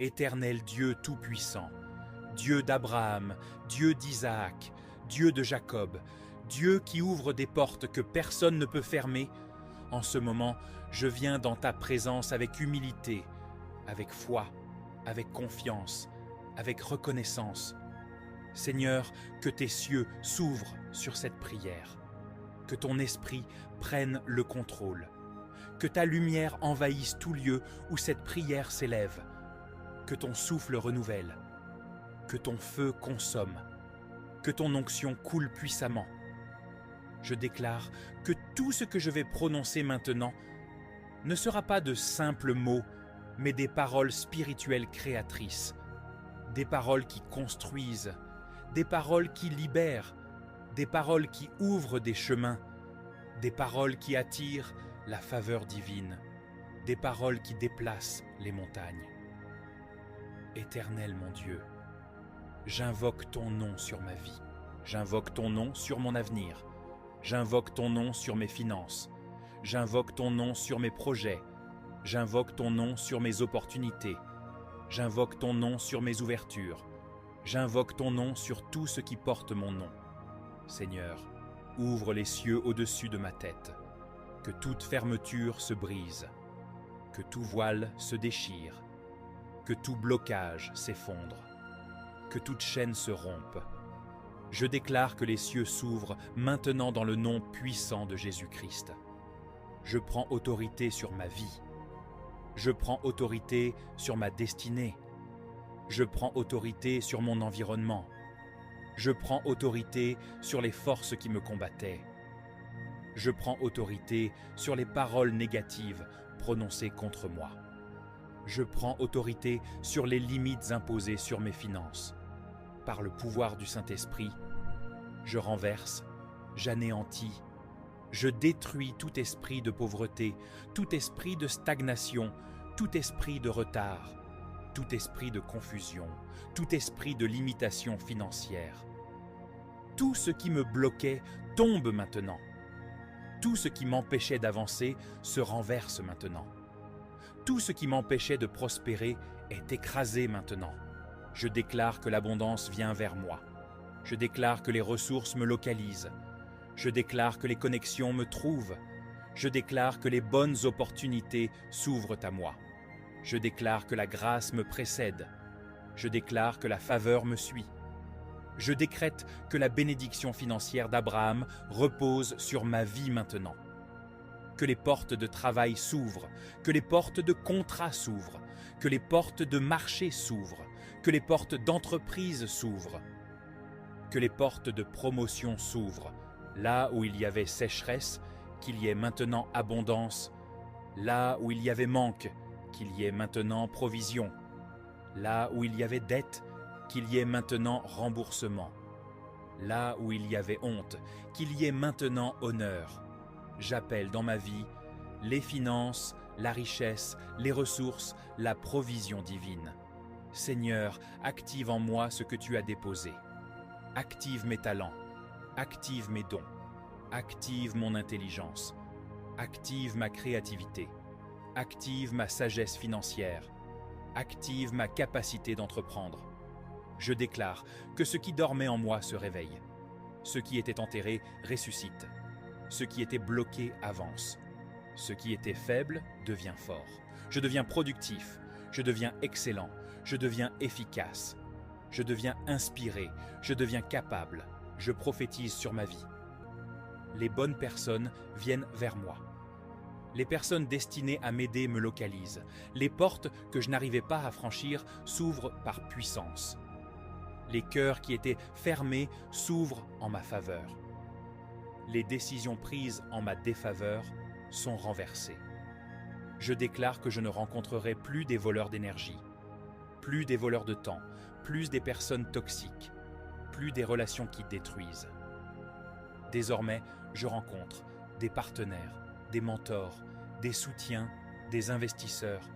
Éternel Dieu Tout-Puissant, Dieu d'Abraham, Dieu d'Isaac, Dieu de Jacob, Dieu qui ouvre des portes que personne ne peut fermer, en ce moment, je viens dans ta présence avec humilité, avec foi, avec confiance, avec reconnaissance. Seigneur, que tes cieux s'ouvrent sur cette prière, que ton esprit prenne le contrôle, que ta lumière envahisse tout lieu où cette prière s'élève, que ton souffle renouvelle, que ton feu consomme, que ton onction coule puissamment. Je déclare que tout ce que je vais prononcer maintenant ne sera pas de simples mots, mais des paroles spirituelles créatrices, des paroles qui construisent, des paroles qui libèrent, des paroles qui ouvrent des chemins, des paroles qui attirent la faveur divine, des paroles qui déplacent les montagnes. Éternel mon Dieu, j'invoque ton nom sur ma vie, j'invoque ton nom sur mon avenir, j'invoque ton nom sur mes finances, j'invoque ton nom sur mes projets, j'invoque ton nom sur mes opportunités, j'invoque ton nom sur mes ouvertures, j'invoque ton nom sur tout ce qui porte mon nom. Seigneur, ouvre les cieux au-dessus de ma tête, que toute fermeture se brise, que tout voile se déchire, que tout blocage s'effondre, que toute chaîne se rompe. Je déclare que les cieux s'ouvrent maintenant dans le nom puissant de Jésus-Christ. Je prends autorité sur ma vie. Je prends autorité sur ma destinée. Je prends autorité sur mon environnement. Je prends autorité sur les forces qui me combattaient. Je prends autorité sur les paroles négatives prononcées contre moi. Je prends autorité sur les limites imposées sur mes finances. Par le pouvoir du Saint-Esprit, je renverse, j'anéantis, je détruis tout esprit de pauvreté, tout esprit de stagnation, tout esprit de retard, tout esprit de confusion, tout esprit de limitation financière. Tout ce qui me bloquait tombe maintenant. Tout ce qui m'empêchait d'avancer se renverse maintenant. Tout ce qui m'empêchait de prospérer est écrasé maintenant. Je déclare que l'abondance vient vers moi. Je déclare que les ressources me localisent. Je déclare que les connexions me trouvent. Je déclare que les bonnes opportunités s'ouvrent à moi. Je déclare que la grâce me précède. Je déclare que la faveur me suit. Je décrète que la bénédiction financière d'Abraham repose sur ma vie maintenant. Que les portes de travail s'ouvrent, que les portes de contrat s'ouvrent, que les portes de marché s'ouvrent, que les portes d'entreprise s'ouvrent, que les portes de promotion s'ouvrent. Là où il y avait sécheresse, qu'il y ait maintenant abondance. Là où il y avait manque, qu'il y ait maintenant provision. Là où il y avait dette, qu'il y ait maintenant remboursement. Là où il y avait honte, qu'il y ait maintenant honneur. J'appelle dans ma vie les finances, la richesse, les ressources, la provision divine. Seigneur, active en moi ce que tu as déposé. Active mes talents, active mes dons, active mon intelligence, active ma créativité, active ma sagesse financière, active ma capacité d'entreprendre. Je déclare que ce qui dormait en moi se réveille. Ce qui était enterré ressuscite. Ce qui était bloqué avance. Ce qui était faible devient fort. Je deviens productif. Je deviens excellent. Je deviens efficace. Je deviens inspiré. Je deviens capable. Je prophétise sur ma vie. Les bonnes personnes viennent vers moi. Les personnes destinées à m'aider me localisent. Les portes que je n'arrivais pas à franchir s'ouvrent par puissance. Les cœurs qui étaient fermés s'ouvrent en ma faveur. Les décisions prises en ma défaveur sont renversées. Je déclare que je ne rencontrerai plus des voleurs d'énergie, plus des voleurs de temps, plus des personnes toxiques, plus des relations qui détruisent. Désormais, je rencontre des partenaires, des mentors, des soutiens, des investisseurs,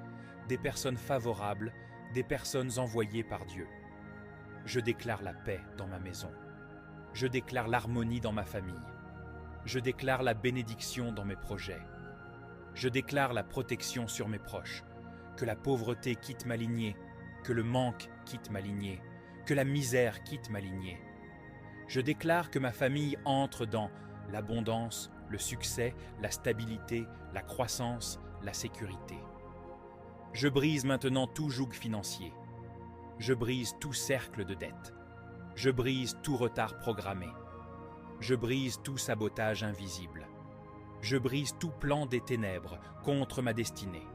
des personnes favorables, des personnes envoyées par Dieu. Je déclare la paix dans ma maison. Je déclare l'harmonie dans ma famille. Je déclare la bénédiction dans mes projets. Je déclare la protection sur mes proches, que la pauvreté quitte ma lignée, que le manque quitte ma lignée, que la misère quitte ma lignée. Je déclare que ma famille entre dans l'abondance, le succès, la stabilité, la croissance, la sécurité. Je brise maintenant tout joug financier. Je brise tout cercle de dette. Je brise tout retard programmé. Je brise tout sabotage invisible. Je brise tout plan des ténèbres contre ma destinée.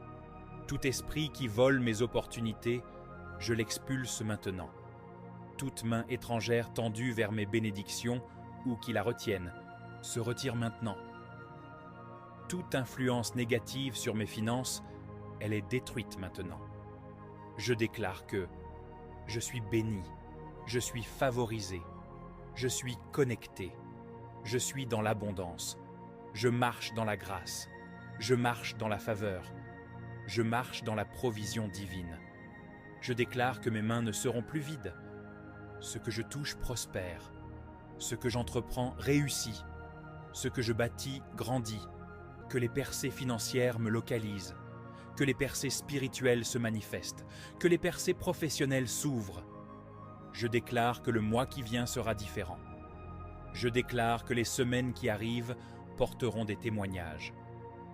Tout esprit qui vole mes opportunités, je l'expulse maintenant. Toute main étrangère tendue vers mes bénédictions ou qui la retienne, se retire maintenant. Toute influence négative sur mes finances, elle est détruite maintenant. Je déclare que je suis béni, je suis favorisé, je suis connecté, je suis dans l'abondance, je marche dans la grâce, je marche dans la faveur, je marche dans la provision divine. Je déclare que mes mains ne seront plus vides. Ce que je touche prospère, ce que j'entreprends réussit, ce que je bâtis grandit, que les percées financières me localisent, que les percées spirituelles se manifestent, que les percées professionnelles s'ouvrent. Je déclare que le mois qui vient sera différent. Je déclare que les semaines qui arrivent porteront des témoignages.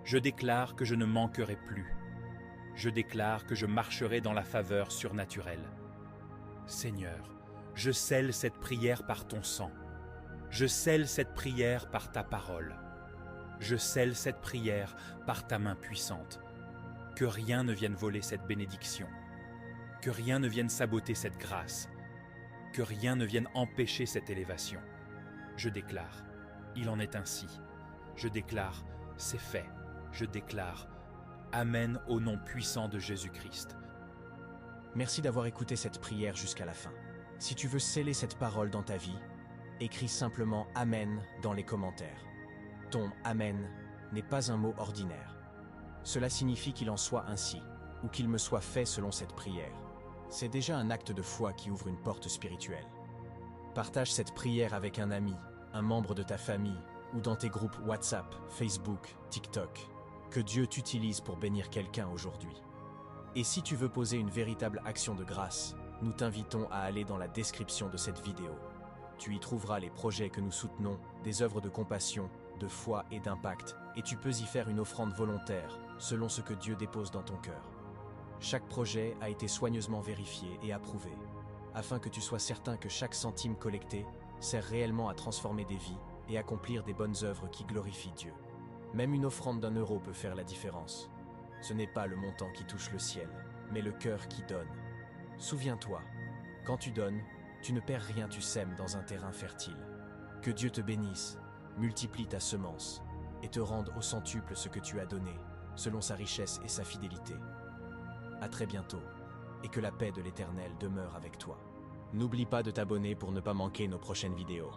Je déclare que je ne manquerai plus. Je déclare que je marcherai dans la faveur surnaturelle. Seigneur, je scelle cette prière par ton sang. Je scelle cette prière par ta parole. Je scelle cette prière par ta main puissante. Que rien ne vienne voler cette bénédiction. Que rien ne vienne saboter cette grâce. Que rien ne vienne empêcher cette élévation. Je déclare, il en est ainsi. Je déclare, c'est fait. Je déclare, Amen au nom puissant de Jésus-Christ. Merci d'avoir écouté cette prière jusqu'à la fin. Si tu veux sceller cette parole dans ta vie, écris simplement « Amen » dans les commentaires. Ton « Amen » n'est pas un mot ordinaire. Cela signifie qu'il en soit ainsi, ou qu'il me soit fait selon cette prière. C'est déjà un acte de foi qui ouvre une porte spirituelle. Partage cette prière avec un ami, un membre de ta famille, ou dans tes groupes WhatsApp, Facebook, TikTok. Que Dieu t'utilise pour bénir quelqu'un aujourd'hui. Et si tu veux poser une véritable action de grâce, nous t'invitons à aller dans la description de cette vidéo. Tu y trouveras les projets que nous soutenons, des œuvres de compassion, de foi et d'impact, et tu peux y faire une offrande volontaire, selon ce que Dieu dépose dans ton cœur. Chaque projet a été soigneusement vérifié et approuvé, afin que tu sois certain que chaque centime collecté sert réellement à transformer des vies et accomplir des bonnes œuvres qui glorifient Dieu. Même une offrande d'1 € peut faire la différence. Ce n'est pas le montant qui touche le ciel, mais le cœur qui donne. Souviens-toi, quand tu donnes, tu ne perds rien, tu sèmes dans un terrain fertile. Que Dieu te bénisse, multiplie ta semence, et te rende au centuple ce que tu as donné, selon sa richesse et sa fidélité. À très bientôt, et que la paix de l'Éternel demeure avec toi. N'oublie pas de t'abonner pour ne pas manquer nos prochaines vidéos.